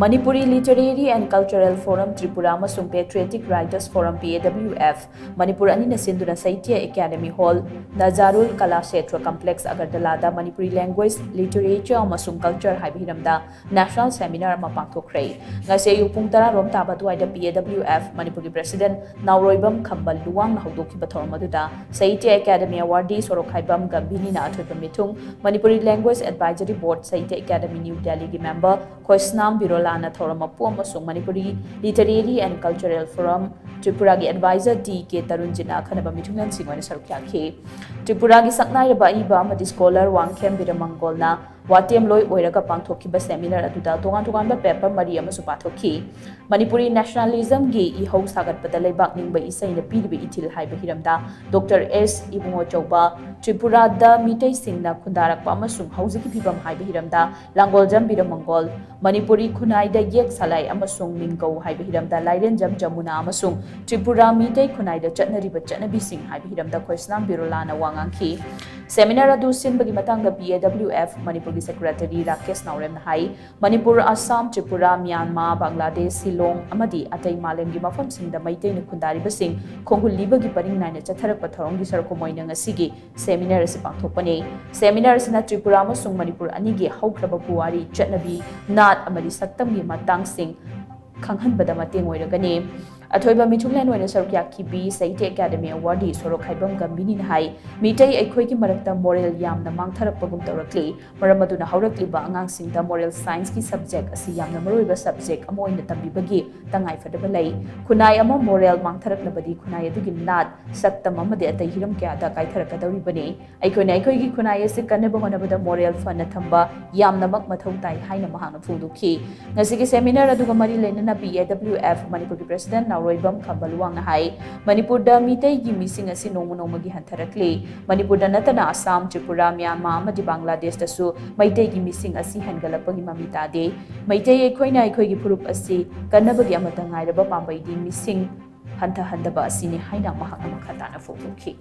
Manipuri Literary and Cultural Forum Tripura Amasung Patriotic Writers Forum PAWF Manipur ANINA SHINDUNA SAHITYA AKADEMI Hall NAJARUL KALAKSHETRA Complex AGARTALA Manipuri Language Literature Amasung Culture Haiba Hiram National Seminar ama Pangthokhre ngase yupung tara rom taba tuaida PAWF Manipuri President Nauroibam Khambal Luwang Haudokiba Thormaduda SAHITYA Academy Awardee Sorok Haibam Gambini na Athoiba Mithung Manipuri Language Advisory Board SAHITYA Academy New Delhi gi member Khoisnam Birolana Thoramapu amasung Manipuri Literary and Cultural Forum Tripura gi advisor DK Tarunjina Khanaba Mithungan Singwani Sarukhyakhe Tripura gi saknairaba iba amadi scholar Wangkhem Biramangolna Watem loi oiraga pangthokhiba seminar aduda tongan tonganba paper mari amasu pathokhi Manipuri nationalism gi I hau sagatpada leibak ningba isai na piribe ithil haiba hiramda Dr. S Ibungo Chauba Tripura da mitai singna khundarakpa amasung hauziki phibam haiba hiramda Langoljam Biramangol Manipuri khunai da yek salai amasung mingkau haiba hiramda Lairenjam Jamuna amasung Tripura mitai khunai da chatnariba chatnabi sing haiba hiramda Khoisnam Birolana wangangki Seminar adu sinbagi matangda PAWF Manipur Secretary Rakesh Naurem Hai Manipur Assam Tripura Myanmar Bangladesh Silong amadi atai malem gi mafam singda maitai na khundari basing khongul liba gi paring naina chatharak patharong gi sarko moina ngasigi seminar se pangthokpane seminar sina Tripura amasung Manipur ani gi haukraba puwari chatnabi nat amadi saktam gi matang sing khanghanbada mateng oiragani Athoiba Mithunglan oina sarukhyakhi bi SAHITYA Academy Awardee Sorok Haibam Gambini hai mitai aikhoi gi marakta moral yamna mangtharapagum tawrakli maramaduna haurakliba angangsingda moral science ki subject asi yamna maroiba subject amoina tambibagi tangai fadaba lai khunai ama moral mangtharaklabadi khunai adugi nat saktam amade atai hiram kya da kaitharakadawri bane aikhoina aikhoi gi khunai ase kanaba honabada moral fana thamba yamna mak mathau tai haina mahana phudukhi ngasigi seminar aduga mari lenana PAWF Manipur President Roibam Kambaluang Hai Manipur da mitai gi missing asi nomo gi hantarakle Manipur da natana Assam Tripura Myanmar amadi Bangladesh da su maitai gi missing asi hangalapagi mamita de maitai ekhoina ekhoi gi purup asi kanabagi amata ngairaba pambai di missing hanta handaba asini haina mahak amakhatana phokhi